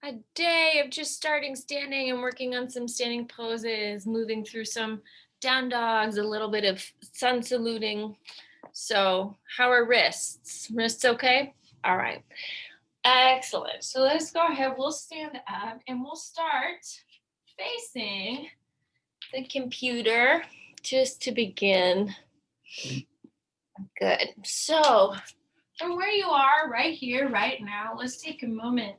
a day of just starting standing and working on some standing poses, moving through some down dogs, a little bit of sun saluting. So, how are wrists? Wrists okay? All right. Excellent. So, let's go ahead. We'll stand up and we'll start facing the computer just to begin. Good. So, from where you are right here, right now, let's take a moment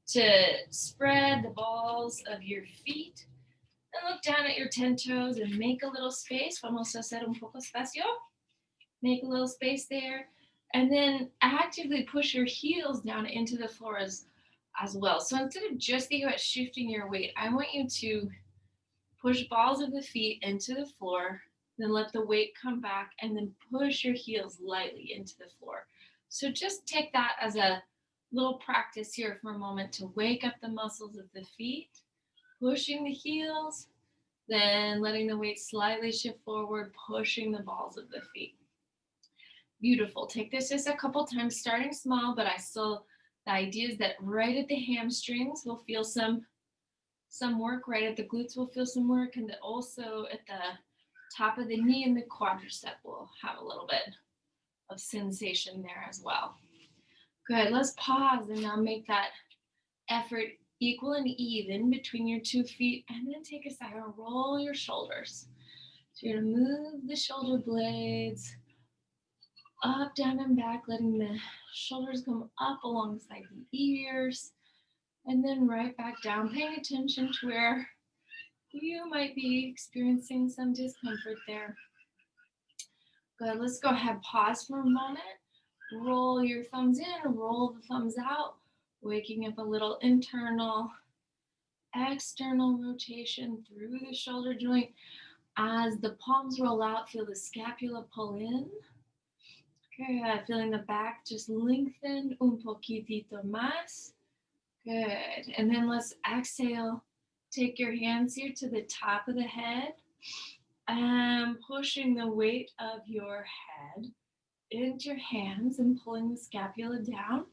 to spread the balls of your feet and look down at your 10 toes and make a little space. Vamos a hacer un poco espacio. Make a little space there. And then actively push your heels down into the floor as well. So instead of just thinking about shifting your weight, I want you to push balls of the feet into the floor, then let the weight come back, and then push your heels lightly into the floor. So just take that as a little practice here for a moment to wake up the muscles of the feet, pushing the heels, then letting the weight slightly shift forward, pushing the balls of the feet. Beautiful. Take this just a couple times, starting small, but the idea is that right at the hamstrings, we'll feel some work, right at the glutes, we'll feel some work, and then also at the top of the knee and the quadricep, we'll have a little bit of sensation there as well. Good. Let's pause and now make that effort equal and even between your 2 feet, and then take a second, roll your shoulders. So you're going to move the shoulder blades up, down, and back, letting the shoulders come up alongside the ears, and then right back down, paying attention to where you might be experiencing some discomfort there. Good. Let's go ahead, pause for a moment. Roll your thumbs in, roll the thumbs out, waking up a little internal, external rotation through the shoulder joint. As the palms roll out, feel the scapula pull in. Good. Feeling the back just lengthen un poquitito más. Good. And then let's exhale. Take your hands here to the top of the head and pushing the weight of your head into your hands and pulling the scapula down.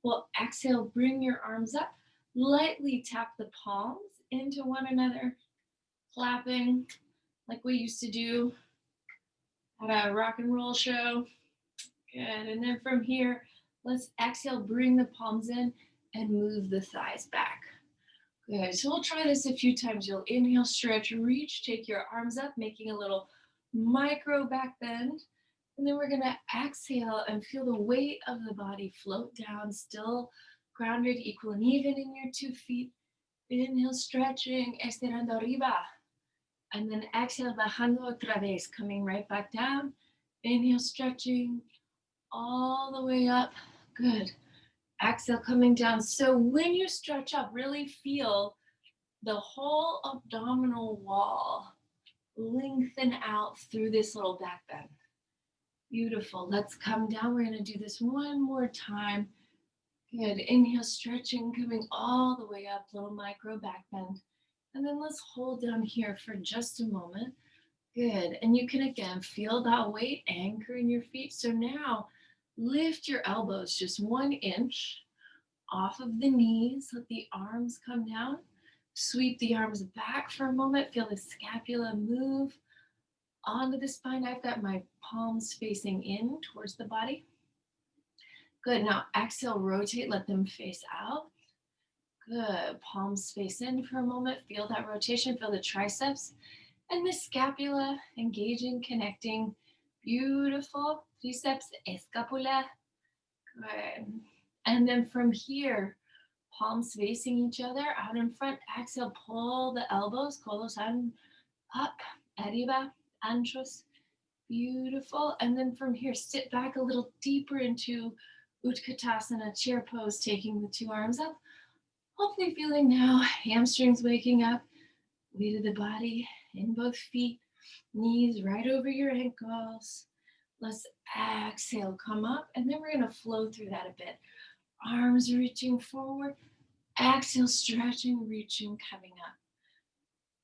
We'll exhale, bring your arms up, lightly tap the palms into one another, clapping like we used to do at a rock and roll show. Good. And then from here, let's exhale, bring the palms in and move the thighs back. Good. So we'll try this a few times. You'll inhale, stretch, reach, take your arms up, making a little micro back bend. And then we're going to exhale and feel the weight of the body float down, still grounded, equal and even in your 2 feet. Inhale, stretching, estirando arriba. And then exhale, bajando otra vez, coming right back down. Inhale, stretching all the way up. Good. Exhale, coming down. So when you stretch up, really feel the whole abdominal wall lengthen out through this little back bend. Beautiful. Let's come down. We're going to do this one more time. Good. Inhale, stretching, coming all the way up, little micro back bend. And then let's hold down here for just a moment. Good. And you can again feel that weight anchor in your feet. So now lift your elbows just 1 inch off of the knees. Let the arms come down. Sweep the arms back for a moment. Feel the scapula move onto the spine. I've got my palms facing in towards the body. Good. Now exhale, rotate, let them face out. Good. Palms face in for a moment. Feel that rotation. Feel the triceps and the scapula engaging, connecting. Beautiful. Triceps, escapula. Good. And then from here, palms facing each other, out in front. Exhale, pull the elbows, codos up, arriba, anchos. Beautiful. And then from here, sit back a little deeper into Utkatasana, chair pose, taking the 2 arms up. Hopefully feeling now hamstrings waking up, weight of the body in both feet, knees right over your ankles. Let's exhale, come up, and then we're going to flow through that a bit. Arms reaching forward, exhale, stretching, reaching, coming up.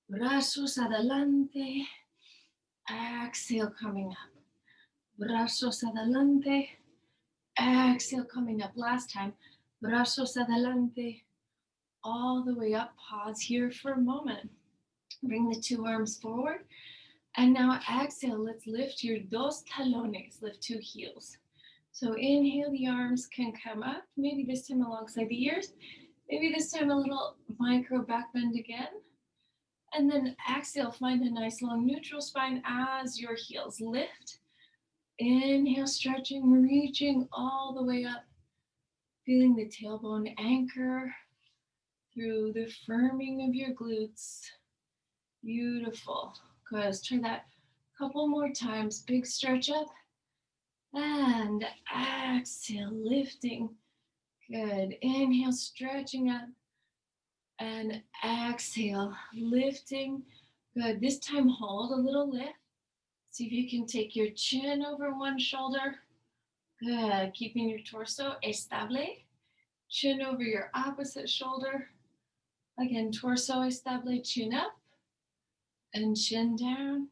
Brazos adelante, exhale, coming up. Brazos adelante, exhale, coming up. Last time, brazos adelante, all the way up. Pause here for a moment. Bring the two arms forward. And now exhale, let's lift your dos talones, lift two heels. So inhale, the arms can come up, maybe this time alongside the ears, maybe this time a little micro back bend again. And then exhale, find a nice long neutral spine as your heels lift. Inhale, stretching, reaching all the way up, feeling the tailbone anchor through the firming of your glutes. Beautiful. Good. Let's try that a couple more times. Big stretch up. And exhale, lifting. Good. Inhale, stretching up. And exhale, lifting. Good. This time, hold a little lift. See if you can take your chin over one shoulder. Good. Keeping your torso estable. Chin over your opposite shoulder. Again, torso estable, chin up and chin down.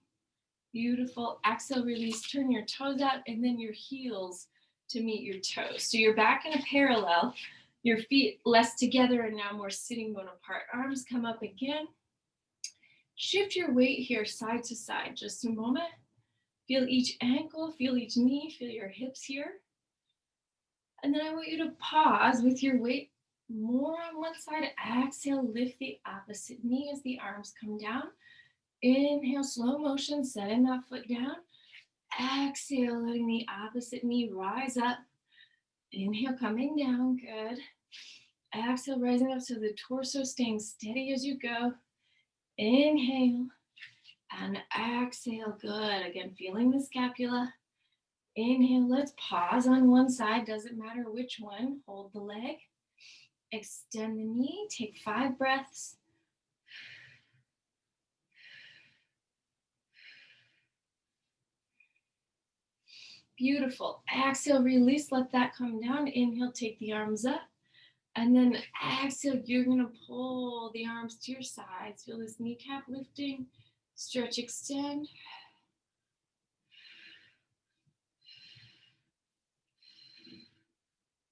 Beautiful. Exhale, release, turn your toes out and then your heels to meet your toes. So you're back in a parallel, your feet less together and now more sitting bone apart. Arms come up again. Shift your weight here side to side, just a moment. Feel each ankle, feel each knee, feel your hips here. And then I want you to pause with your weight more on one side. Exhale, lift the opposite knee as the arms come down. Inhale, slow motion, setting that foot down. Exhale, letting the opposite knee rise up. Inhale, coming down, good. Exhale, rising up so the torso staying steady as you go. Inhale and exhale, good. Again, feeling the scapula. Inhale, let's pause on one side, doesn't matter which one. Hold the leg, extend the knee, take 5 breaths. Beautiful. Exhale, release, let that come down. Inhale, take the arms up. And then exhale, you're gonna pull the arms to your sides. Feel this kneecap lifting. Stretch, extend.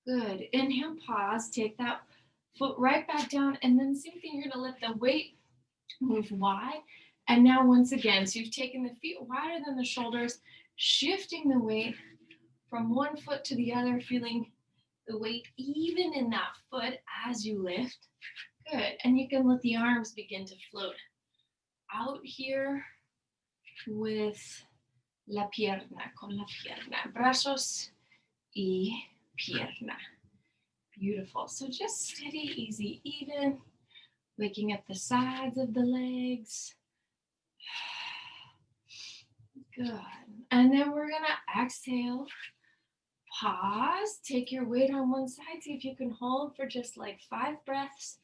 Good. Inhale, pause. Take that foot right back down. And then same thing, you're gonna let the weight move wide. And now once again, so you've taken the feet wider than the shoulders, shifting the weight from one foot to the other, feeling the weight even in that foot as you lift. Good. And you can let the arms begin to float out here with la pierna, con la pierna. Brazos y pierna. Beautiful. So just steady, easy, even. Waking up the sides of the legs. Good. And then we're going to exhale. Pause. Take your weight on one side. See if you can hold for just like 5 breaths.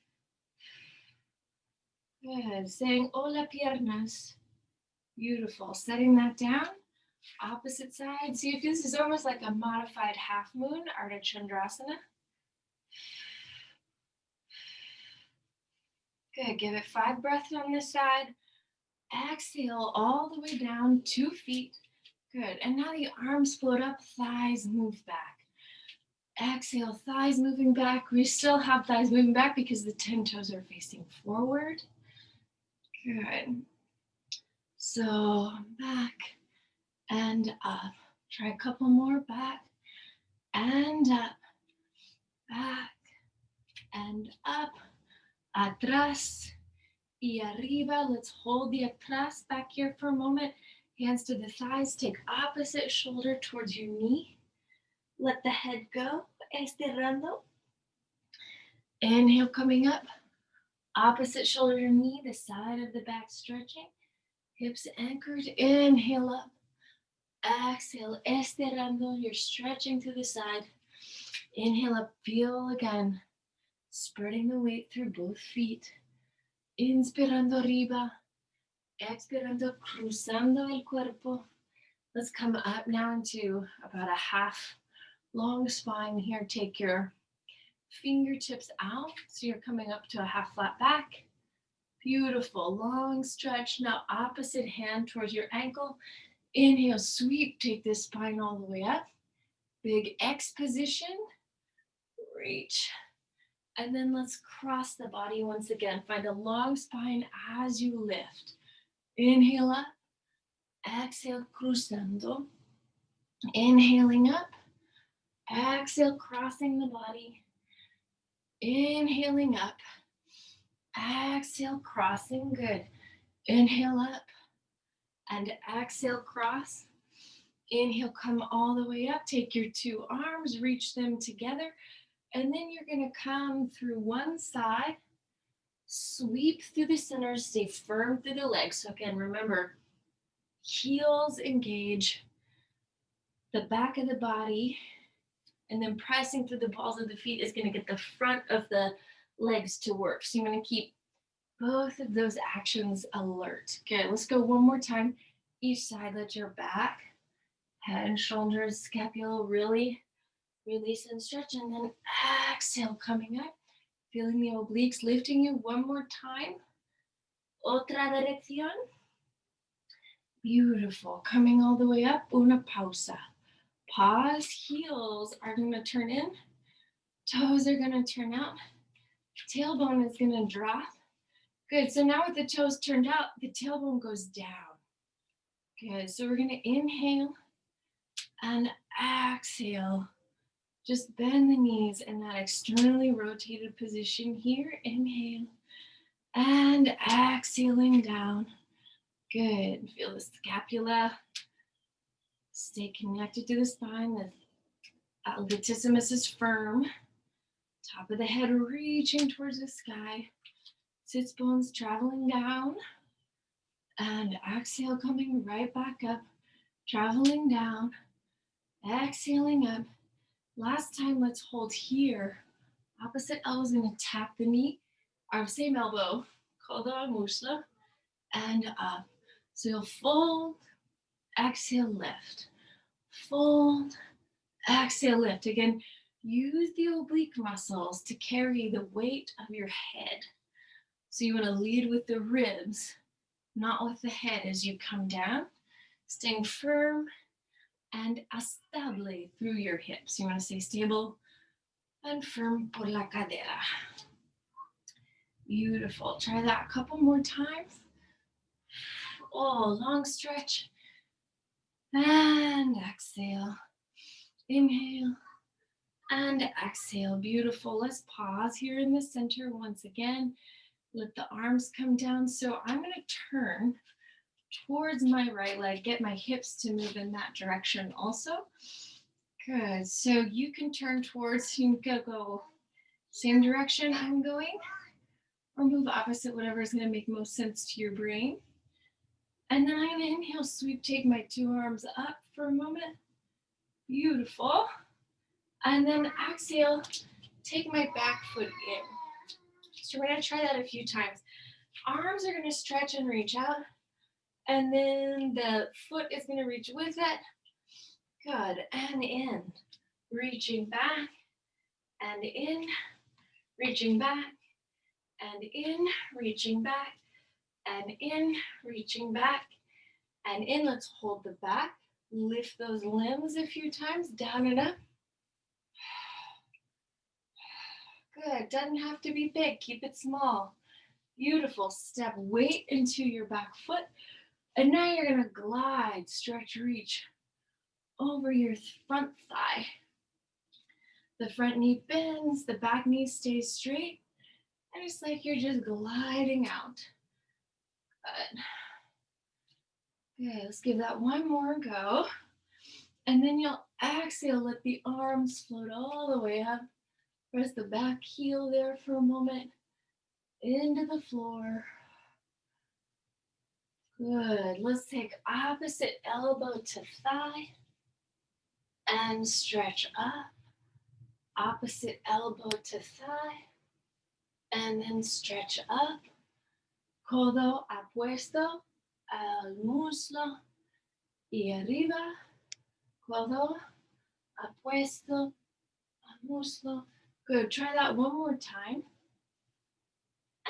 Good. Saying hola piernas. Beautiful. Setting that down. Opposite side. See if this is almost like a modified half moon, Ardha Chandrasana. Good. Give it 5 breaths on this side. Exhale all the way down, 2 feet. Good. And now the arms float up, thighs move back. Exhale, thighs moving back. We still have thighs moving back because the 10 toes are facing forward. Good. So back and up. Try a couple more. Back and up. Back and up. Atrás y arriba. Let's hold the atrás back here for a moment. Hands to the thighs. Take opposite shoulder towards your knee. Let the head go. Estirando. Inhale, coming up. Opposite shoulder to knee, the side of the back stretching. Hips anchored. Inhale up. Exhale, estirando. You're stretching to the side. Inhale up. Feel again. Spreading the weight through both feet. Inspirando arriba. Expirando, cruzando el cuerpo. Let's come up now into about a half long spine here. Take your fingertips out. So you're coming up to a half flat back. Beautiful, long stretch. Now opposite hand towards your ankle. Inhale, sweep, take this spine all the way up. Big X position. Reach. And then let's cross the body once again. Find a long spine as you lift. Inhale up, exhale, cruzando. Inhaling up, exhale, crossing the body. Inhaling up, exhale, crossing. Good. Inhale up and exhale, cross. Inhale, come all the way up. Take your two arms, reach them together. And then you're going to come through one side, sweep through the center, stay firm through the legs. So again, remember, heels engage the back of the body, and then pressing through the balls of the feet is going to get the front of the legs to work. So you want to keep both of those actions alert. Good. Let's go one more time. Each side, let your back, head and shoulders, scapula really release and stretch. And then exhale, coming up. Feeling the obliques lifting you one more time. Otra dirección. Beautiful. Coming all the way up. Una pausa. Pause. Heels are going to turn in. Toes are going to turn out. Tailbone is going to drop. Good. So now with the toes turned out, the tailbone goes down. Good. So we're going to inhale and exhale. Just bend the knees in that externally rotated position here. Inhale and exhaling down. Good. Feel the scapula. Stay connected to the spine. The latissimus is firm. Top of the head reaching towards the sky. Sits bones traveling down. And exhale, coming right back up. Traveling down. Exhaling up. Last time, let's hold here. Opposite elbow is going to tap the knee. Our same elbow, codo a muslo, and up. So you'll fold, exhale, lift. Fold, exhale, lift. Again, use the oblique muscles to carry the weight of your head. So you want to lead with the ribs, not with the head as you come down. Staying firm and estable through your hips. You want to stay stable and firm por la cadera. Beautiful. Try that a couple more times. Oh, long stretch. And exhale. Inhale and exhale. Beautiful. Let's pause here in the center once again. Let the arms come down. So I'm going to turn towards my right leg, get my hips to move in that direction also. Good. So you can turn towards, you can go same direction I'm going, or move opposite, whatever is going to make most sense to your brain. And then I'm going to inhale, sweep, take my two arms up for a moment. Beautiful. And then exhale, take my back foot in. So we're going to try that a few times. Arms are going to stretch and reach out. And then the foot is going to reach with it. Good. And in. Reaching back. And in. Reaching back. And in. Reaching back. And in. Reaching back. And in. Let's hold the back. Lift those limbs a few times. Down and up. Good. Doesn't have to be big. Keep it small. Beautiful. Step weight into your back foot. And now you're going to glide, stretch, reach over your front thigh. The front knee bends, the back knee stays straight. And it's like you're just gliding out. Good. Okay, let's give that one more go. And then you'll exhale, let the arms float all the way up. Press the back heel there for a moment. Into the floor. Good. Let's take opposite elbow to thigh and stretch up. Opposite elbow to thigh and then stretch up. Codo apuesto al muslo y arriba. Codo apuesto al muslo. Good. Try that one more time.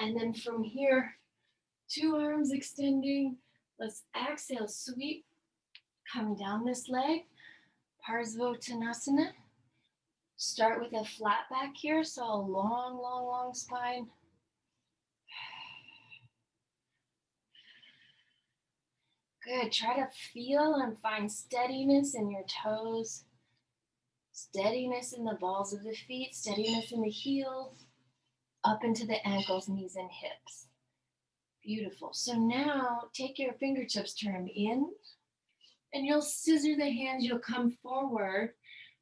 And then from here, two arms extending. Let's exhale, sweep. Come down this leg. Tanasana. Start with a flat back here, so a long, long, long spine. Good. Try to feel and find steadiness in your toes, steadiness in the balls of the feet, steadiness in the heels, up into the ankles, knees, and hips. Beautiful. So now take your fingertips, turn them in, and you'll scissor the hands. You'll come forward.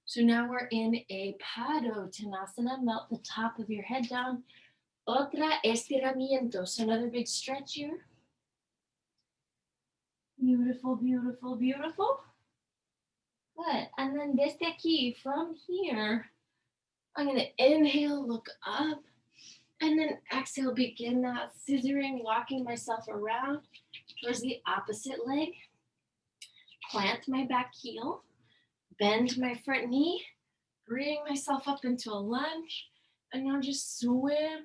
So now we're in a Tanasana. Melt the top of your head down. Otra estiramiento. So another big stretch here. Beautiful, beautiful, beautiful. Good. And then desde aquí, from here, I'm going to inhale, look up, and then exhale, begin that scissoring, walking myself around towards the opposite leg. Plant my back heel, bend my front knee, bring myself up into a lunge, and now just swim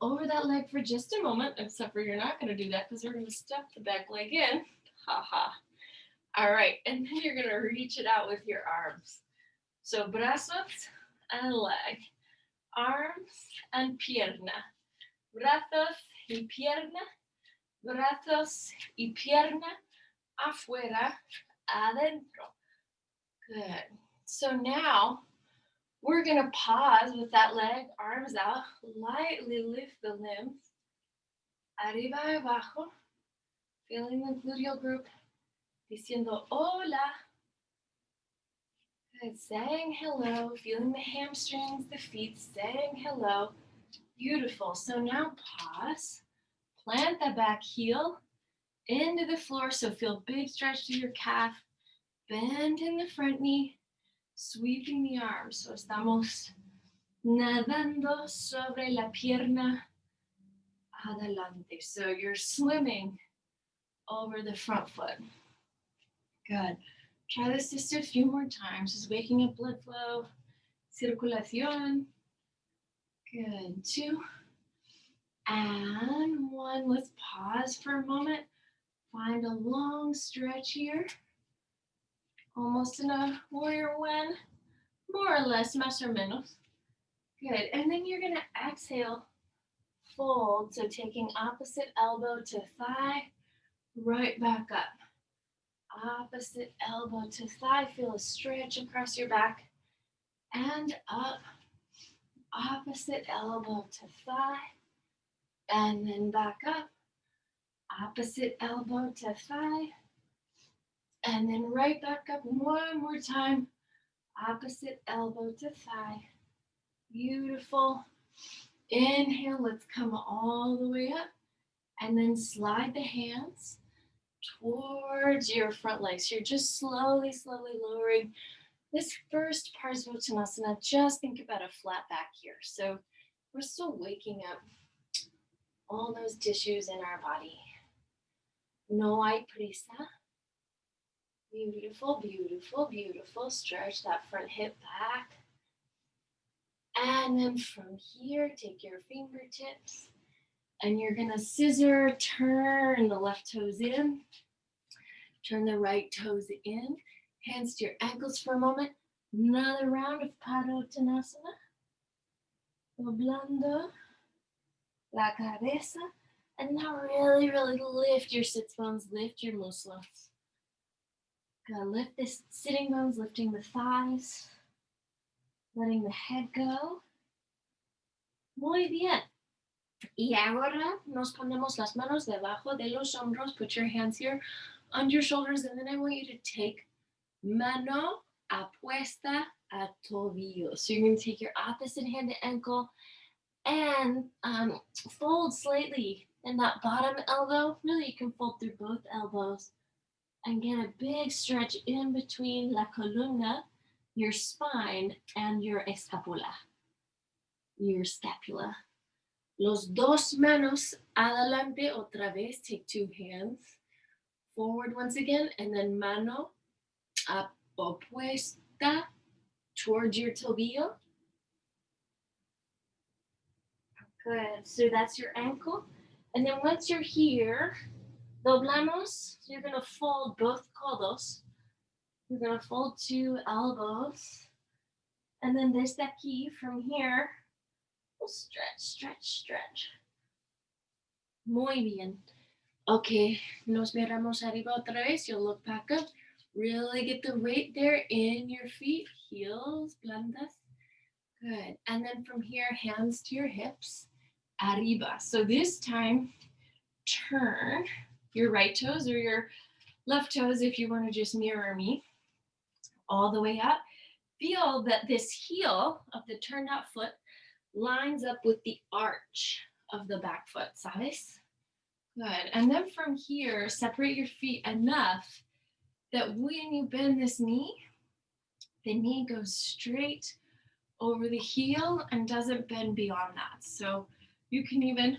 over that leg for just a moment, except for you're not going to do that because we're going to step the back leg in. Ha ha. All right, and then you're going to reach it out with your arms. So brazos and leg, arms and pierna, brazos y pierna, brazos y pierna, afuera, adentro. Good. So now we're going to pause with that leg, arms out, lightly lift the limbs, arriba y abajo, feeling the gluteal group, diciendo hola. Good. Saying hello, feeling the hamstrings, the feet, saying hello. Beautiful. So now pause, plant the back heel into the floor. So feel big stretch to your calf, bend in the front knee, sweeping the arms. So estamos nadando sobre la pierna adelante. So you're swimming over the front foot. Good. Try this just a few more times. Just waking up blood flow, circulación. Good. 2 and 1. Let's pause for a moment. Find a long stretch here. Almost in a warrior one. More or less, más o menos. Good. And then you're going to exhale, fold. So taking opposite elbow to thigh, right back up. Opposite elbow to thigh. Feel a stretch across your back. And up. Opposite elbow to thigh. And then back up. Opposite elbow to thigh. And then right back up one more time. Opposite elbow to thigh. Beautiful. Inhale, let's come all the way up. And then slide the hands towards your front legs. So you're just slowly, slowly lowering this first Parsvottanasana. Just think about a flat back here. So we're still waking up all those tissues in our body. No hay prisa. Beautiful, beautiful, beautiful. Stretch that front hip back. And then from here, take your fingertips and you're gonna scissor, turn the left toes in, turn the right toes in, hands to your ankles for a moment. Another round of Padottanasana. Doblando la cabeza. And now really, really lift your sits bones, lift your muscles. Gonna lift the sitting bones, lifting the thighs, letting the head go. Muy bien. Y ahora nos ponemos las manos debajo de los hombros. Put your hands here on your shoulders, and then I want you to take mano apuesta a tobillo. So you're going to take your opposite hand to ankle and fold slightly in that bottom elbow. Really, you can fold through both elbows and get a big stretch in between la columna, your spine, and your escapula, your scapula. Los dos manos adelante otra vez. Take 2 hands forward once again, and then mano opuesta towards your tobillo. Good. So that's your ankle. And then once you're here, doblamos. So you're going to fold both codos. You're going to fold 2 elbows And then desde aquí, from here, we'll stretch, stretch, stretch. Muy bien. Okay, nos miramos arriba otra vez. You'll look back up. Really get the weight there in your feet, heels, plantas. Good. And then from here, hands to your hips, arriba. So this time, turn your right toes or your left toes if you want to just mirror me all the way up. Feel that this heel of the turned out foot lines up with the arch of the back foot, ¿sabes? Good. And then from here, separate your feet enough that when you bend this knee, the knee goes straight over the heel and doesn't bend beyond that. So you can even,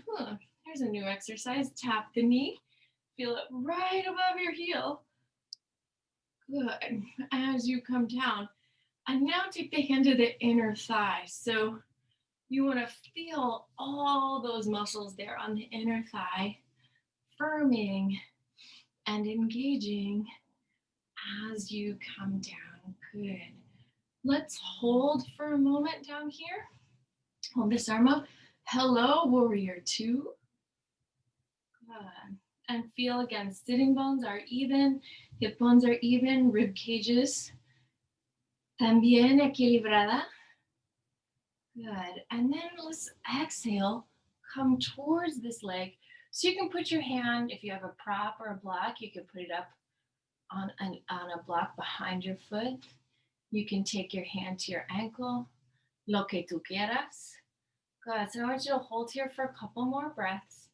here's a new exercise, tap the knee, feel it right above your heel. Good. As you come down. And now take the hand to the inner thigh. So you want to feel all those muscles there on the inner thigh, firming and engaging as you come down. Good. Let's hold for a moment down here. Hold this arm up. Hello, warrior two. Good. And feel again, sitting bones are even, hip bones are even, rib cages también equilibrada. Good. And then let's exhale, come towards this leg. So you can put your hand, if you have a prop or a block, you can put it up on a block behind your foot. You can take your hand to your ankle, lo que tú quieras. Good. So I want you to hold here for a couple more breaths.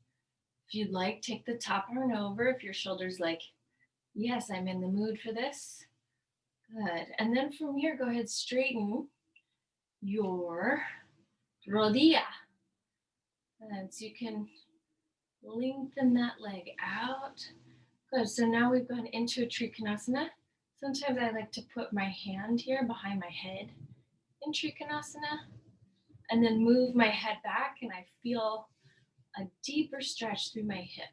If you'd like, take the top arm over. If your shoulder's like, yes, I'm in the mood for this. Good. And then from here, go ahead, straighten your rodilla. And so you can lengthen that leg out. Good. So now we've gone into a Triconasana. Sometimes I like to put my hand here behind my head in Triconasana and then move my head back, and I feel a deeper stretch through my hip.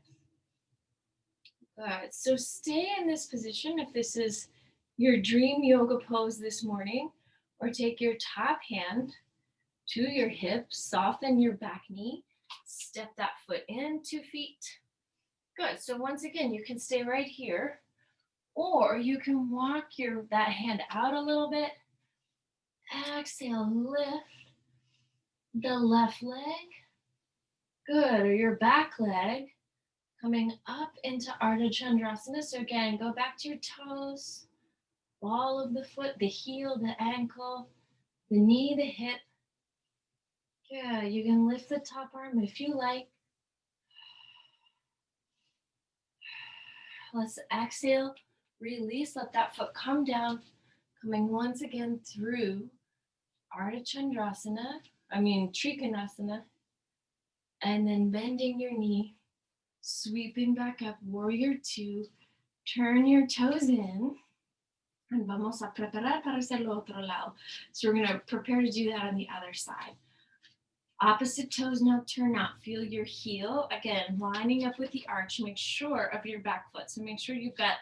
Good. So stay in this position if this is your dream yoga pose this morning, or take your top hand to your hip, soften your back knee, step that foot in 2 feet. Good. So once again, you can stay right here, or you can walk that hand out a little bit. Exhale, lift the left leg. Good. Or your back leg coming up into Ardha Chandrasana. So again, go back to your toes, ball of the foot, the heel, the ankle, the knee, the hip. Yeah, you can lift the top arm if you like. Let's exhale, release, let that foot come down, coming once again through Trikonasana, and then bending your knee, sweeping back up, warrior two, turn your toes in, and vamos a preparar para hacer lo otro lado. So we're going to prepare to do that on the other side. Opposite toes now turn out. Feel your heel, again, lining up with the arch. Make sure of your back foot. So make sure you've got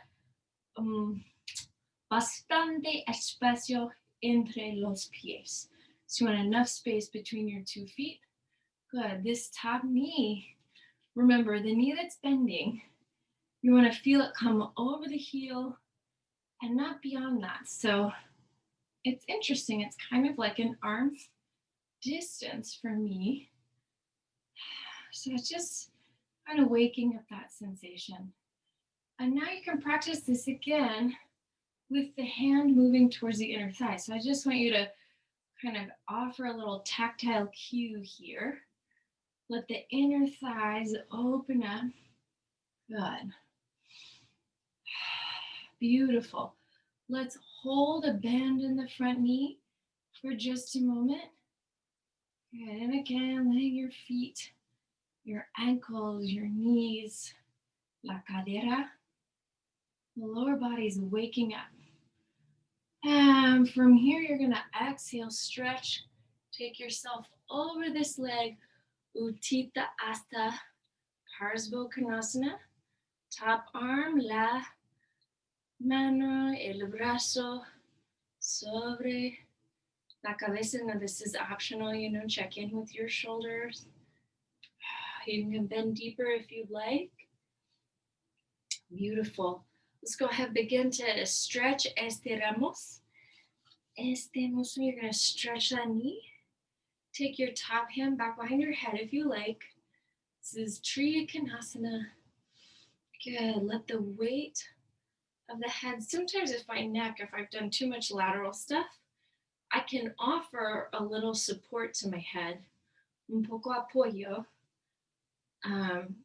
bastante espacio entre los pies. So you want enough space between your 2 feet. Good. This top knee, remember the knee that's bending, you want to feel it come over the heel and not beyond that. So it's interesting. It's kind of like an arm's distance for me. So it's just kind of waking up that sensation. And now you can practice this again with the hand moving towards the inner thigh. So I just want you to kind of offer a little tactile cue here. Let the inner thighs open up. Good. Beautiful. Let's hold a bend in the front knee for just a moment. Good. And again, letting your feet, your ankles, your knees, la cadera, the lower body is waking up. And from here, you're going to exhale, stretch, take yourself over this leg, Utkatasana, Kashimotonasana, top arm, la mano, el brazo sobre La cabeza, now this is optional, check in with your shoulders. You can bend deeper if you'd like. Beautiful. Let's go ahead and begin to stretch. Estiramos. You're going to stretch that knee. Take your top hand back behind your head if you like. This is Triconasana. Good. Let the weight of the head, sometimes with my neck, if I've done too much lateral stuff, I can offer a little support to my head. Un poco apoyo.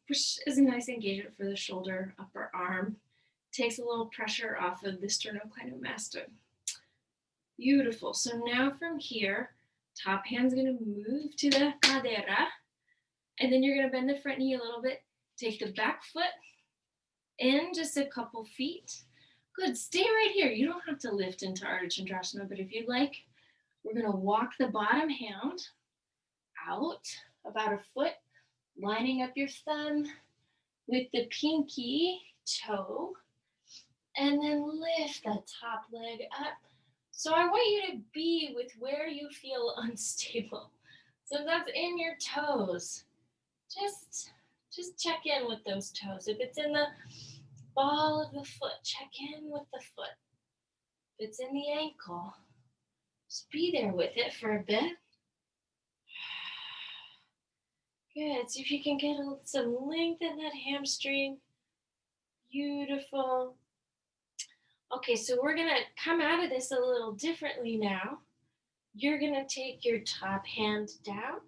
Which is a nice engagement for the shoulder, upper arm. Takes a little pressure off of the sternocleidomastoid. Beautiful. So now from here, top hand's going to move to the cadera, and then you're going to bend the front knee a little bit. Take the back foot in just a couple feet. Good. Stay right here. You don't have to lift into Ardha but if you'd like, we're going to walk the bottom hand out about a foot, lining up your thumb with the pinky toe, and then lift the top leg up. So I want you to be with where you feel unstable. So if that's in your toes, just check in with those toes. If it's in the ball of the foot, check in with the foot. If it's in the ankle, just be there with it for a bit. Good. See if you can get some length in that hamstring. Beautiful. Okay, so we're going to come out of this a little differently now. You're going to take your top hand down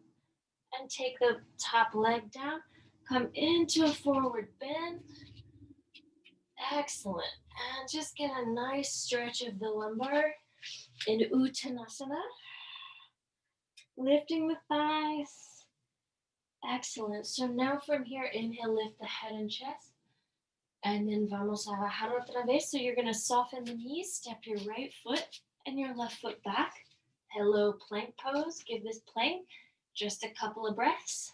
and take the top leg down. Come into a forward bend. Excellent. And just get a nice stretch of the lumbar in Utkatasana. Lifting the thighs. Excellent. So now from here, inhale, lift the head and chest. And then vamos a bajar otra vez. So you're going to soften the knees, step your right foot and your left foot back. Hello, plank pose. Give this plank just a couple of breaths.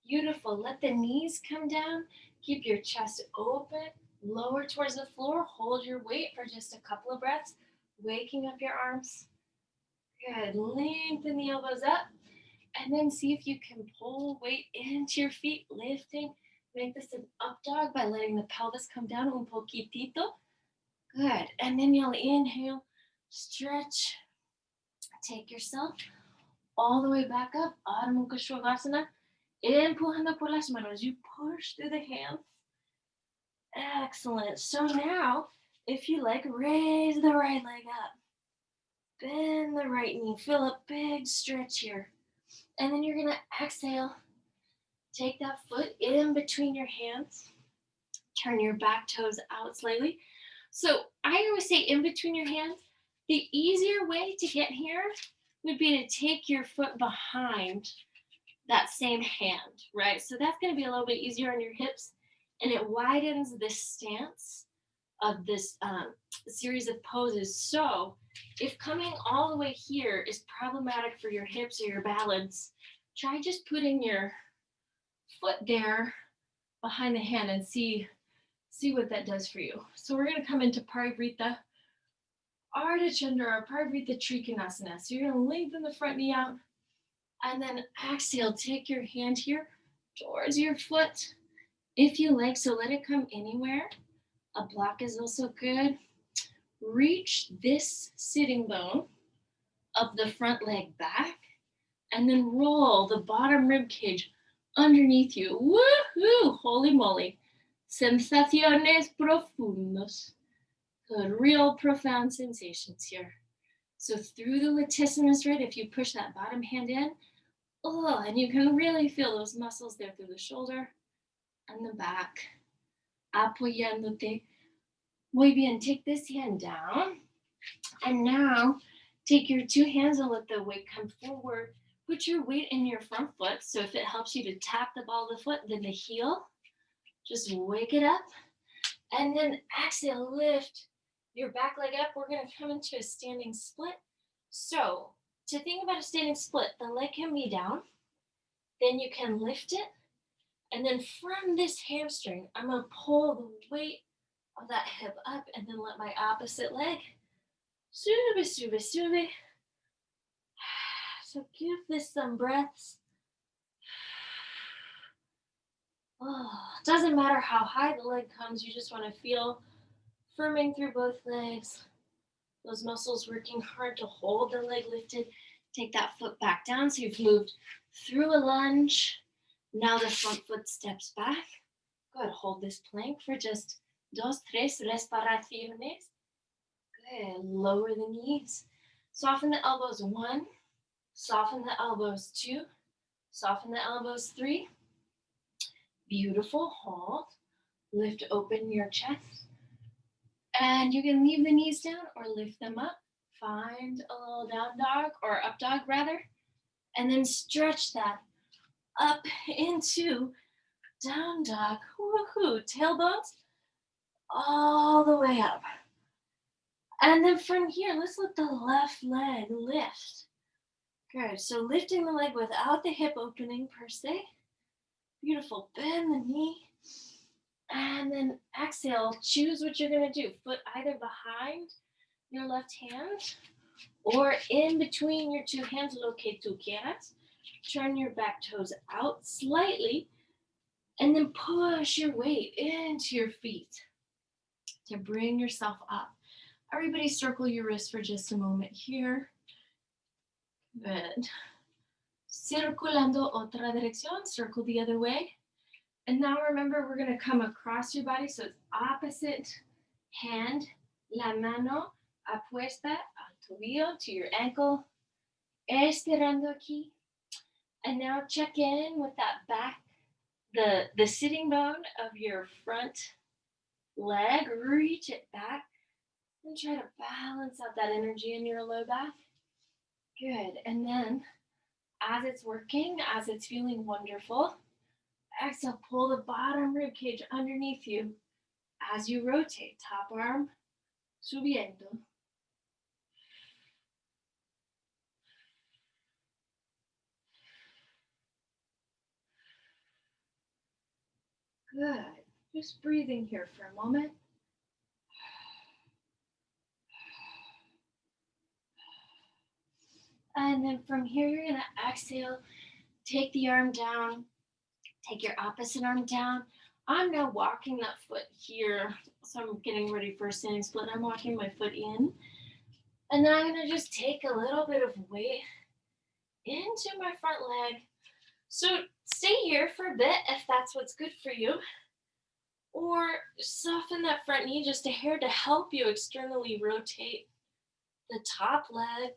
Beautiful. Let the knees come down. Keep your chest open. Lower towards the floor. Hold your weight for just a couple of breaths. Waking up your arms. Good. Lengthen the elbows up. And then see if you can pull weight into your feet, lifting. Make this an up dog by letting the pelvis come down un poquitito. Good. And then you'll inhale, stretch. Take yourself all the way back up. Adho Mukha Shavasana. Empujando por las manos. You push through the hands. Excellent. So now, if you like, raise the right leg up. Bend the right knee. Feel a big stretch here. And then you're going to exhale. Take that foot in between your hands. Turn your back toes out slightly. So I always say in between your hands. The easier way to get here would be to take your foot behind that same hand, right? So that's going to be a little bit easier on your hips, and it widens this stance of this series of poses. So if coming all the way here is problematic for your hips or your balance, try just putting your foot there behind the hand and see what that does for you. So we're going to come into Parivrita Ardha Chandra or Parivrita Triconasana. So you're going to lengthen the front knee out and then exhale. Take your hand here towards your foot if you like. So let it come anywhere. A block is also good. Reach this sitting bone of the front leg back and then roll the bottom rib cage underneath you. Woohoo! Holy moly. Sensaciones profundos. Good, real profound sensations here. So through the latissimus, right, if you push that bottom hand in, and you can really feel those muscles there through the shoulder and the back. Apoyándote. Muy bien, take this hand down. And now take your two hands and let the weight come forward. Put your weight in your front foot. So if it helps you to tap the ball of the foot, then the heel, just wake it up. And then exhale, lift your back leg up. We're going to come into a standing split. So to think about a standing split, the leg can be down. Then you can lift it And then from this hamstring, I'm going to pull the weight of that hip up and then let my opposite leg sube, sube, sube. So give this some breaths. Oh, doesn't matter how high the leg comes, you just want to feel firming through both legs. Those muscles working hard to hold the leg lifted. Take that foot back down so you've moved through a lunge. Now the front foot steps back. Good, hold this plank for just 2-3 respiraciones. Good, lower the knees. Soften the elbows 1, soften the elbows 2, soften the elbows 3. Beautiful, hold. Lift open your chest. And you can leave the knees down or lift them up. Find a little down dog or up dog rather. And then stretch that up into down dog. Woohoo, tailbones all the way up. And then from here, let's let the left leg lift. Good, so lifting the leg without the hip opening per se. Beautiful, bend the knee. And then exhale, choose what you're gonna do. Foot either behind your left hand or in between your two hands, lo que tú quieras. Turn your back toes out slightly and then push your weight into your feet to bring yourself up. Everybody circle your wrists for just a moment here. Good. Circulando otra dirección, circle the other way. And now remember, we're going to come across your body, so it's opposite hand, la mano apuesta al tobillo, to your ankle, estirando aquí. And now check in with that back, the sitting bone of your front leg, reach it back, and try to balance out that energy in your low back. Good, and then as it's working, as it's feeling wonderful, exhale, pull the bottom rib cage underneath you as you rotate. Top arm, subiendo. Good. Just breathing here for a moment. And then from here, you're going to exhale, take the arm down, take your opposite arm down. I'm now walking that foot here. So I'm getting ready for a standing split. I'm walking my foot in. And then I'm going to just take a little bit of weight into my front leg. So stay here for a bit if that's what's good for you. Or soften that front knee just a hair to help you externally rotate the top leg.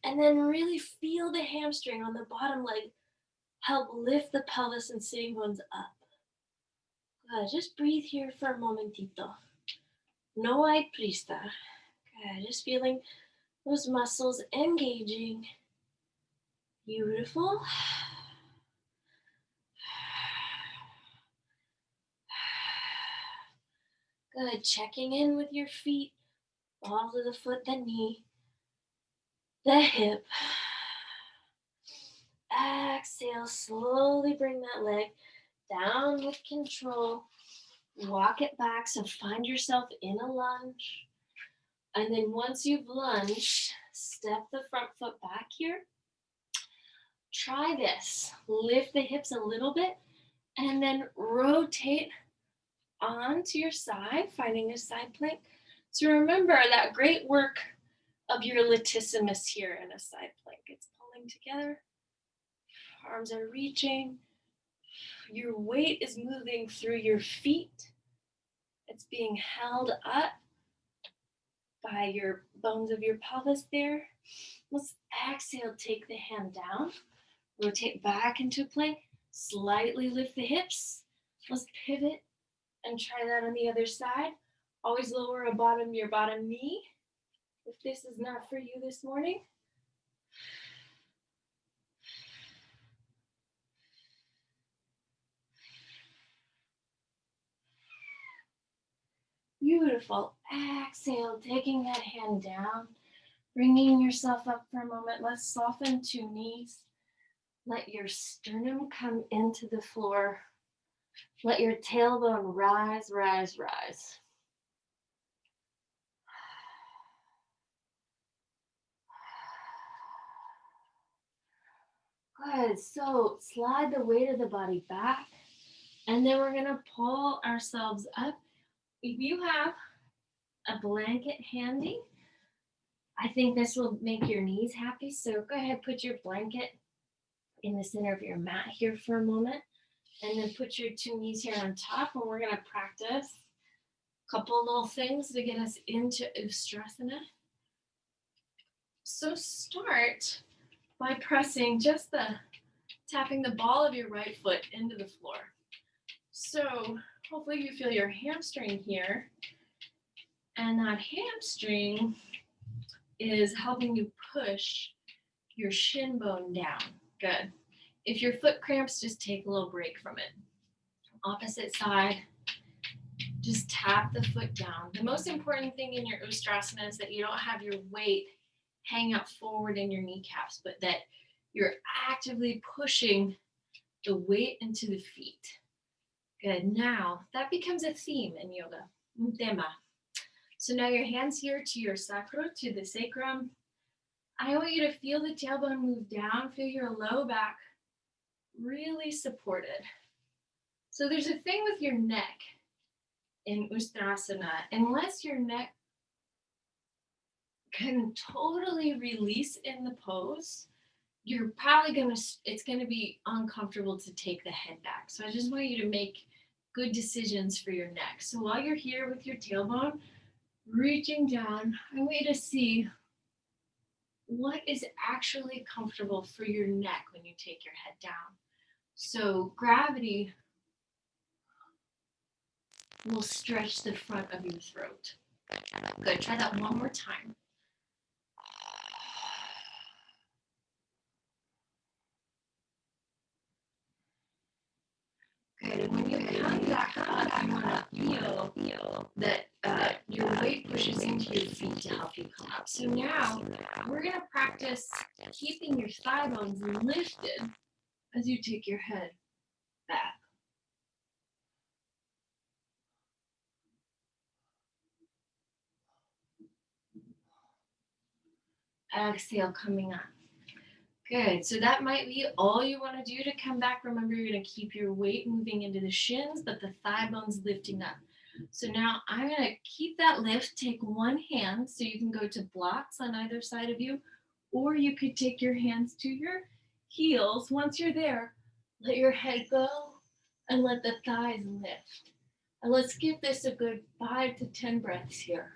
And then really feel the hamstring on the bottom leg help lift the pelvis and sitting bones up. Good. Just breathe here for a momentito. No hay prisa. Good. Just feeling those muscles engaging. Beautiful. Good. Checking in with your feet. Balls of the foot, the knee, the hip. Exhale, slowly bring that leg down with control. Walk it back, so find yourself in a lunge. And then once you've lunged, step the front foot back here. Try this. Lift the hips a little bit and then rotate onto your side, finding a side plank. So remember that great work of your latissimus here in a side plank. It's pulling together. Arms are reaching. Your weight is moving through your feet. It's being held up by your bones of your pelvis there. Let's exhale, take the hand down. Rotate back into plank. Slightly lift the hips. Let's pivot and try that on the other side. Always lower your bottom knee if this is not for you this morning. Beautiful. Exhale, taking that hand down, bringing yourself up for a moment. Let's soften 2 knees. Let your sternum come into the floor. Let your tailbone rise, rise, rise. Good. So slide the weight of the body back, and then we're going to pull ourselves up. If you have a blanket handy, I think this will make your knees happy. So go ahead, put your blanket in the center of your mat here for a moment, and then put your two knees here on top, and we're going to practice a couple little things to get us into Utkatasana. So start by pressing tapping the ball of your right foot into the floor. So hopefully you feel your hamstring here, and that hamstring is helping you push your shin bone down. Good. If your foot cramps, just take a little break from it. Opposite side, just tap the foot down. The most important thing in your Utkatasana is that you don't have your weight hang out forward in your kneecaps, but that you're actively pushing the weight into the feet. Good. Now, that becomes a theme in yoga, un tema. So now your hands here to your sacrum, to the sacrum. I want you to feel the tailbone move down, feel your low back really supported. So there's a thing with your neck in Utkatasana. Unless your neck can totally release in the pose, you're probably it's gonna be uncomfortable to take the head back. So I just want you to make good decisions for your neck. So while you're here with your tailbone reaching down, I want you to see what is actually comfortable for your neck when you take your head down. So gravity will stretch the front of your throat. Good. Try that one more time. Good. And when you come back up, you want to feel that your weight pushes into your feet to help you come up. So now we're going to practice keeping your thigh bones lifted as you take your head back. Exhale, coming up. Good. So that might be all you want to do to come back. Remember, you're going to keep your weight moving into the shins, but the thigh bones lifting up. So now I'm going to keep that lift. Take one hand so you can go to blocks on either side of you, or you could take your hands to your heels. Once you're there, let your head go and let the thighs lift. And let's give this a good 5 to 10 breaths here.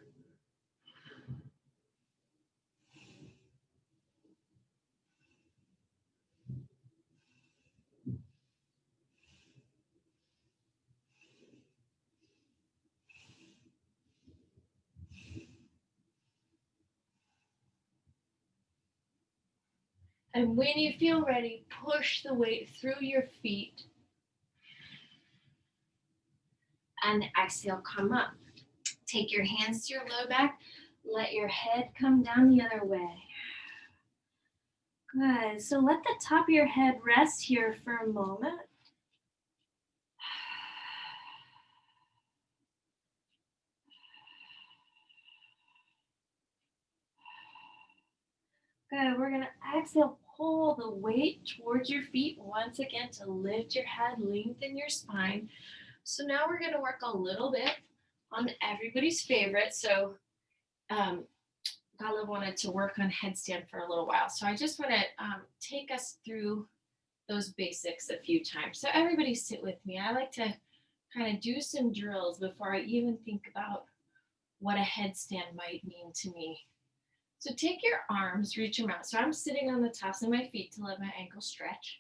And when you feel ready, push the weight through your feet and exhale, come up. Take your hands to your low back. Let your head come down the other way. Good. So let the top of your head rest here for a moment. Good. We're going to exhale, pull the weight towards your feet once again to lift your head, lengthen your spine. So now we're going to work a little bit on everybody's favorite. So Gala wanted to work on headstand for a little while. So I just want to take us through those basics a few times. So everybody sit with me. I like to kind of do some drills before I even think about what a headstand might mean to me. So take your arms, reach them out. So I'm sitting on the tops of my feet to let my ankles stretch.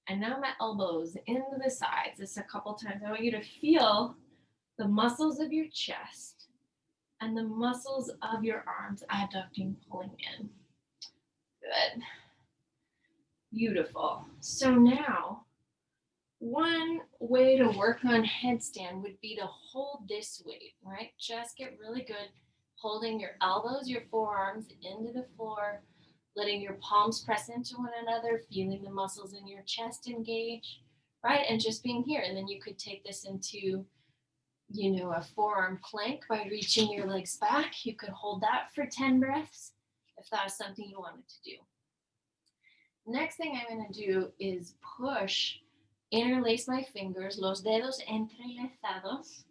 And now my elbows into the sides. This a couple times. I want you to feel the muscles of your chest and the muscles of your arms adducting, pulling in. Good. Beautiful. So now, one way to work on headstand would be to hold this weight, right? Just get really good holding your elbows, your forearms into the floor, letting your palms press into one another, feeling the muscles in your chest engage, right? And just being here. And then you could take this into, you know, a forearm plank by reaching your legs back. You could hold that for 10 breaths if that was something you wanted to do. Next thing I'm going to do is push, interlace my fingers, los dedos entrelazados.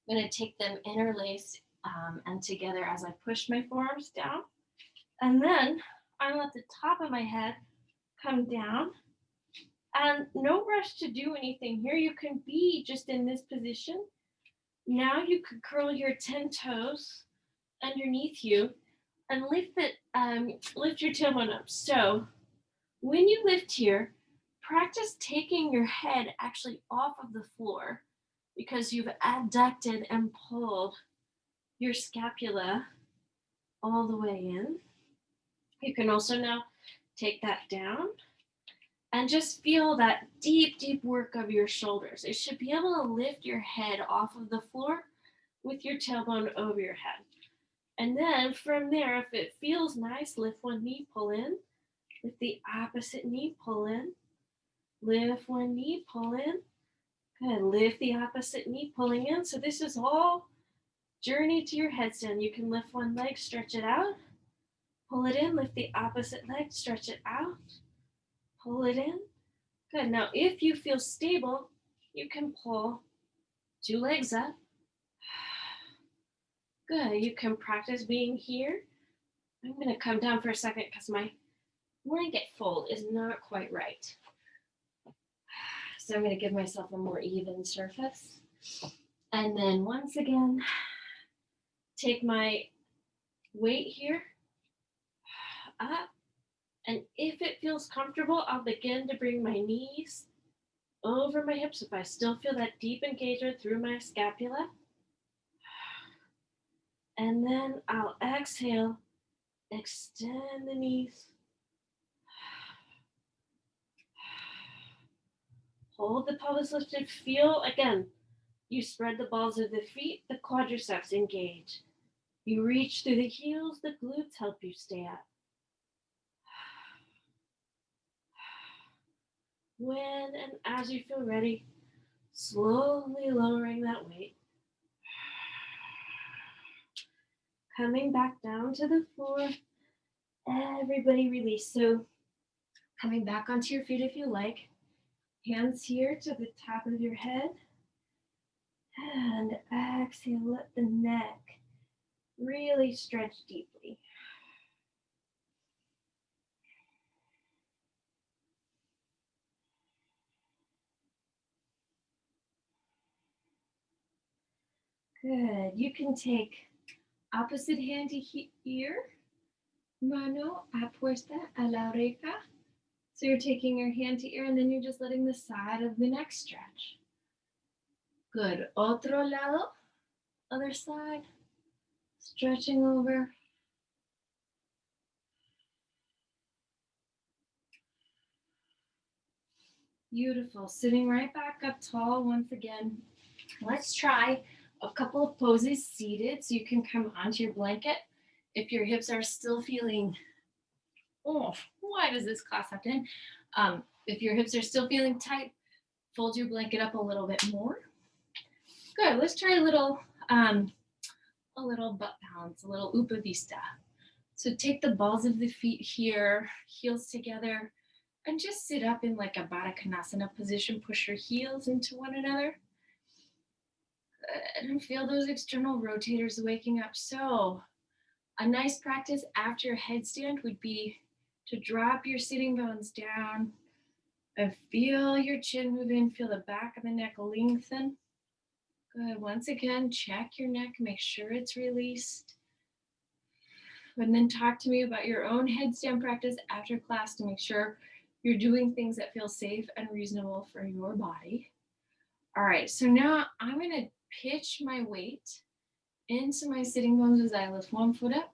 I'm going to take them interlaced and together as I push my forearms down. And then I let the top of my head come down. And no rush to do anything here. You can be just in this position. Now you could curl your 10 toes underneath you and lift your tailbone up. So when you lift here, practice taking your head actually off of the floor because you've adducted and pulled your scapula all the way in. You can also now take that down and just feel that deep, deep work of your shoulders. It should be able to lift your head off of the floor with your tailbone over your head. And then from there, if it feels nice, lift one knee, pull in. Lift the opposite knee, pull in. Lift one knee, pull in. Good. Lift the opposite knee, pulling in. So this is all journey to your headstand. You can lift one leg, stretch it out. Pull it in, lift the opposite leg, stretch it out. Pull it in. Good. Now, if you feel stable, you can pull 2 legs up. Good. You can practice being here. I'm going to come down for a second because my blanket fold is not quite right. So I'm going to give myself a more even surface. And then once again, take my weight here up. And if it feels comfortable, I'll begin to bring my knees over my hips if I still feel that deep engagement through my scapula. And then I'll exhale, extend the knees. Hold the pelvis lifted. Feel, again, you spread the balls of the feet, the quadriceps engage. You reach through the heels, the glutes help you stay up. When and as you feel ready, slowly lowering that weight. Coming back down to the floor. Everybody release. So coming back onto your feet if you like. Hands here to the top of your head. And exhale, let the neck really stretch deeply. Good. You can take opposite hand to ear. Mano apuesta a la oreja. So you're taking your hand to ear and then you're just letting the side of the neck stretch. Good. Otro lado. Other side. Stretching over. Beautiful. Sitting right back up tall once again. Let's try a couple of poses seated so you can come onto your blanket. If your hips are still feeling, oh, why does this class have to end? If your hips are still feeling tight, fold your blanket up a little bit more. Good. Let's try a little butt balance, a little upavista. So take the balls of the feet here, heels together, and just sit up in like a Utkatasana position. Push your heels into one another. Good. And feel those external rotators waking up. So a nice practice after your headstand would be to drop your sitting bones down and feel your chin move in, feel the back of the neck lengthen. Good. Once again, check your neck, make sure it's released. And then talk to me about your own headstand practice after class to make sure you're doing things that feel safe and reasonable for your body. All right, so now I'm going to pitch my weight into my sitting bones as I lift one foot up.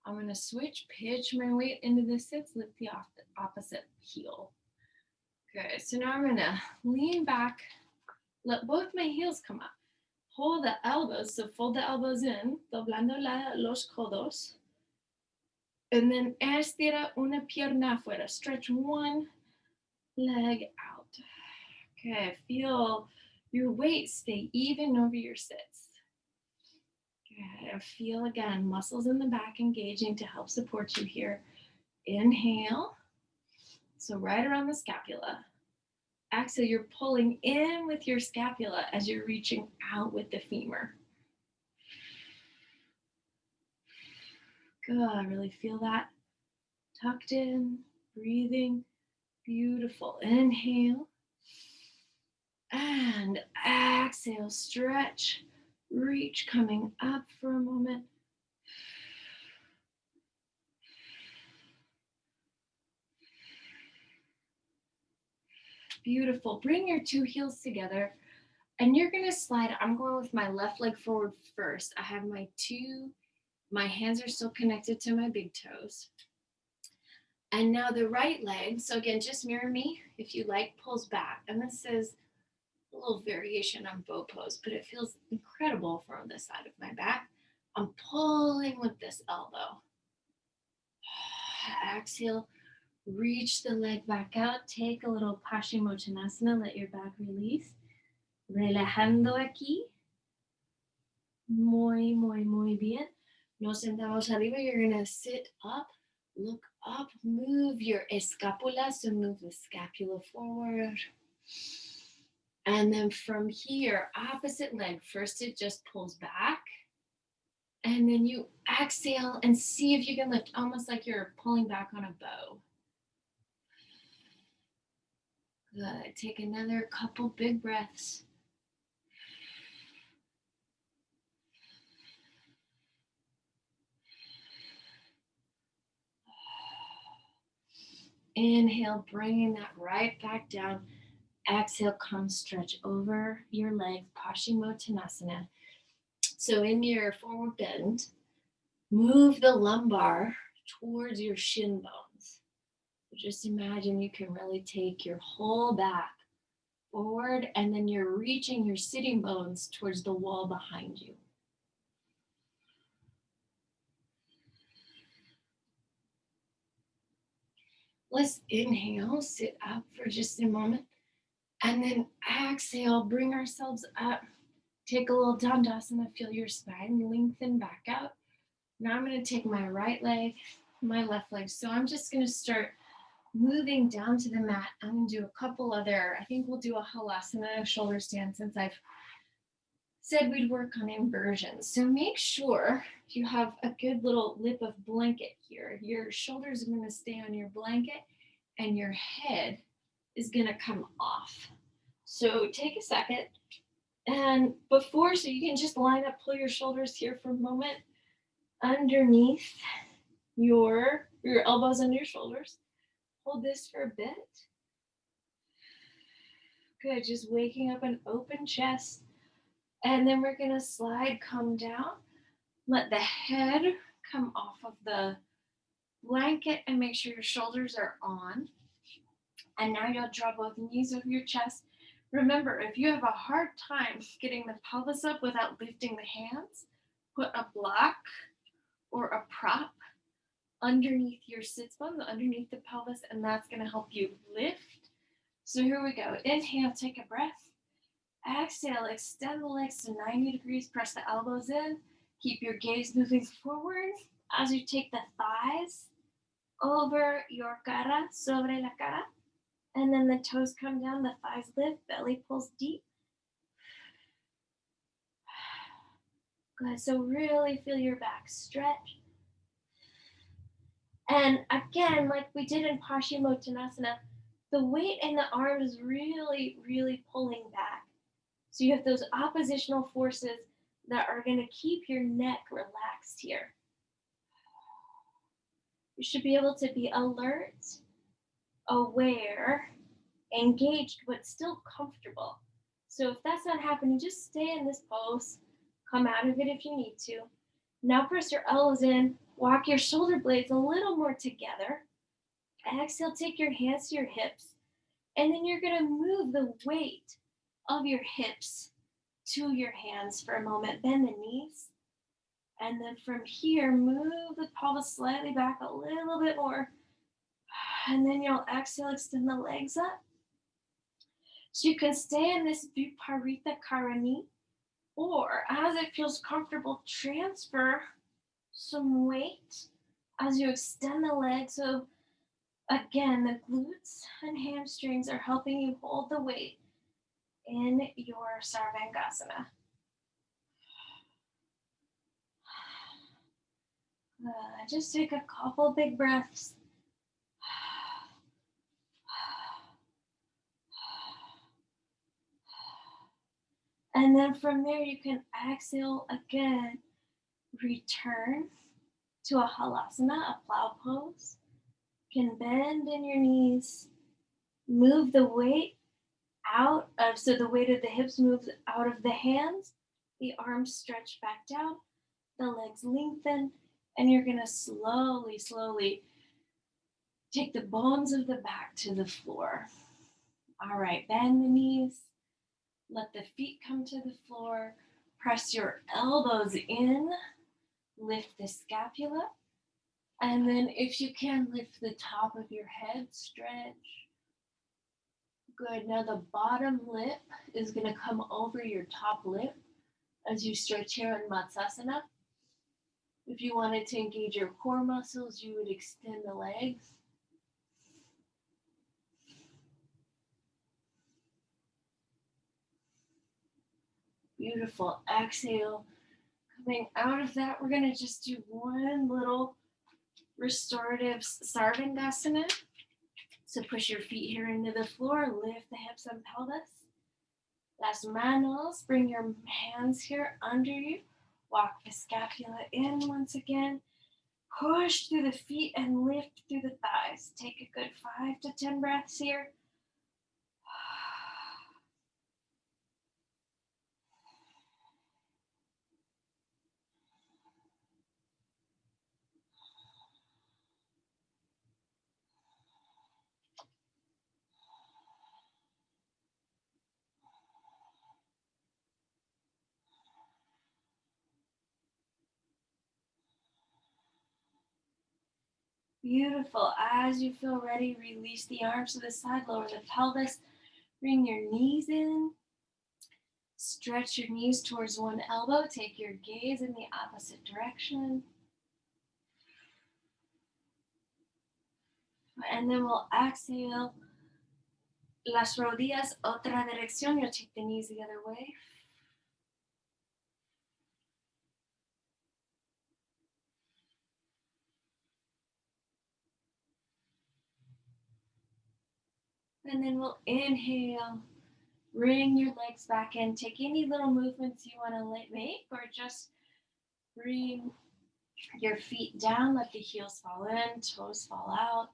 I'm going to switch, pitch my weight into the sits, lift the opposite heel. Good, so now I'm going to lean back, let both my heels come up. Hold the elbows, so fold the elbows in, doblando los codos. And then estira una pierna afuera. Stretch one leg out. Good. Feel your weight stay even over your sits. Good. Feel again muscles in the back engaging to help support you here. Inhale. So right around the scapula. Exhale, you're pulling in with your scapula as you're reaching out with the femur. Good. Really feel that tucked in, breathing. Beautiful. Inhale. And exhale, stretch, reach, coming up for a moment. Beautiful. Bring your two heels together and you're going to slide. I'm going with my left leg forward first. I have my hands are still connected to my big toes. And now the right leg, so again, just mirror me if you like, pulls back. And this is a little variation on bow pose, but it feels incredible from this side of my back. I'm pulling with this elbow. Exhale, reach the leg back out. Take a little Kashimotonasana, let your back release. Relajando aquí. Muy bien. Nos sentamos arriba. You're going to sit up, look up, move your escapula, so move the scapula forward. And then from here, opposite leg. First, it just pulls back. And then you exhale and see if you can lift, almost like you're pulling back on a bow. Good. Take another couple big breaths. Inhale, bringing that right back down. Exhale, come stretch over your legs, Kashimotonasana. So in your forward bend, move the lumbar towards your shin bones. So just imagine you can really take your whole back forward, and then you're reaching your sitting bones towards the wall behind you. Let's inhale, sit up for just a moment, and then exhale, bring ourselves up. Take a little Tanasana, feel your spine lengthen back out. Now I'm going to take my right leg, my left leg. So I'm just going to start moving down to the mat. I'm going to do a couple other, I think we'll do a Halasana shoulder stand since I've said we'd work on inversions. So make sure you have a good little lip of blanket here. Your shoulders are going to stay on your blanket and your head is going to come off. So take a second. And so you can just line up, pull your shoulders here for a moment underneath your elbows under your shoulders. Hold this for a bit. Good, just waking up an open chest. And then we're gonna slide, come down. Let the head come off of the blanket and make sure your shoulders are on. And now you'll draw both knees over your chest. Remember, if you have a hard time getting the pelvis up without lifting the hands, put a block or a prop underneath your sits bones, underneath the pelvis, and that's going to help you lift. So here we go. Inhale, take a breath. Exhale, extend the legs to 90 degrees, press the elbows in. Keep your gaze moving forward as you take the thighs over your cara, sobre la cara. And then the toes come down, the thighs lift, belly pulls deep. Good, so really feel your back stretch. And again, like we did in Kashimotonasana, the weight in the arms is really, really pulling back. So you have those oppositional forces that are going to keep your neck relaxed here. You should be able to be alert, aware, engaged, but still comfortable. So if that's not happening, just stay in this pose. Come out of it if you need to. Now press your elbows in. Walk your shoulder blades a little more together. Exhale, take your hands to your hips. And then you're going to move the weight of your hips to your hands for a moment. Bend the knees. And then from here, move the pelvis slightly back a little bit more. And then you'll exhale, extend the legs up. So you can stay in this Viparita Karani, or as it feels comfortable, transfer some weight as you extend the legs. So again, the glutes and hamstrings are helping you hold the weight in your Sarvangasana. Just take a couple big breaths. And then from there, you can exhale again. Return to a Halasana, a plow pose. You can bend in your knees. Move the weight out of, so the weight of the hips moves out of the hands. The arms stretch back down. The legs lengthen. And you're going to slowly, slowly take the bones of the back to the floor. All right, bend the knees. Let the feet come to the floor. Press your elbows in. Lift the scapula. And then if you can, lift the top of your head, stretch. Good. Now the bottom lip is going to come over your top lip as you stretch here in Matsasana. If you wanted to engage your core muscles, you would extend the legs. Beautiful. Exhale. Coming out of that, we're going to just do one little restorative Sarvangasana. So push your feet here into the floor, lift the hips and pelvis. Las manos, bring your hands here under you. Walk the scapula in once again. Push through the feet and lift through the thighs. Take a good 5 to 10 breaths here. Beautiful. As you feel ready, release the arms to the side, lower the pelvis, bring your knees in. Stretch your knees towards one elbow. Take your gaze in the opposite direction. And then we'll exhale. Las rodillas, otra dirección. You'll take the knees the other way. And then we'll inhale. Bring your legs back in. Take any little movements you want to make, or just bring your feet down. Let the heels fall in, toes fall out.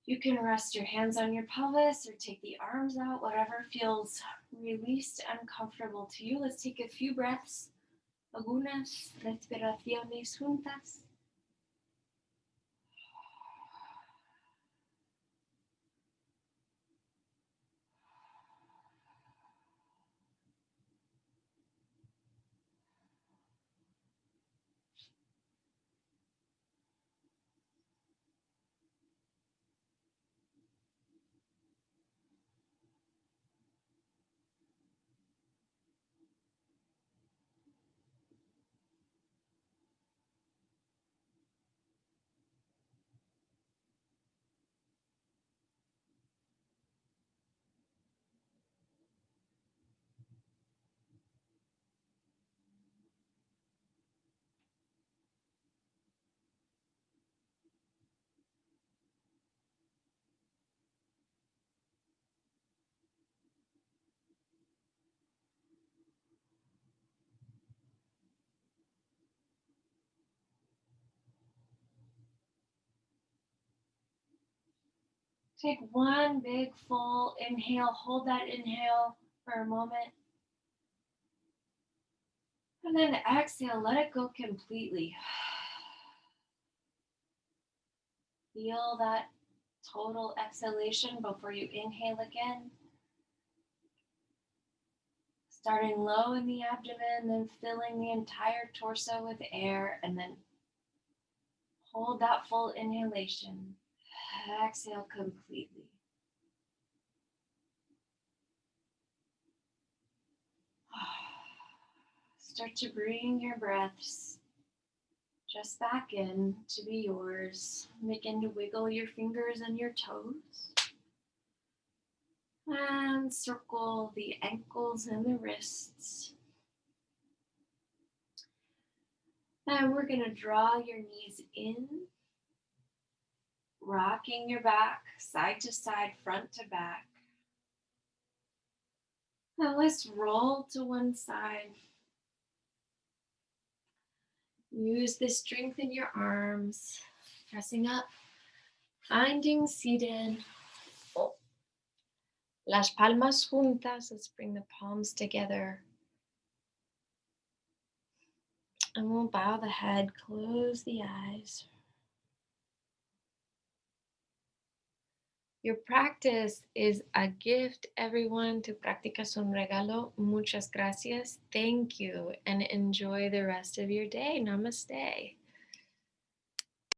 You can rest your hands on your pelvis or take the arms out, whatever feels released and comfortable to you. Let's take a few breaths. Algunas respiraciones juntas. Take one big full inhale. Hold that inhale for a moment. And then exhale. Let it go completely. Feel that total exhalation before you inhale again. Starting low in the abdomen, then filling the entire torso with air, and then hold that full inhalation. Exhale completely. Start to bring your breaths just back in to be yours. Begin to wiggle your fingers and your toes. And circle the ankles and the wrists. And we're going to draw your knees in, rocking your back side to side, front to back. Now let's roll to one side. Use the strength in your arms, pressing up, finding seated. Las palmas juntas. Let's bring the palms together. And we'll bow the head, close the eyes. Your practice is a gift, everyone. Tu práctica es un regalo. Muchas gracias. Thank you. And enjoy the rest of your day. Namaste.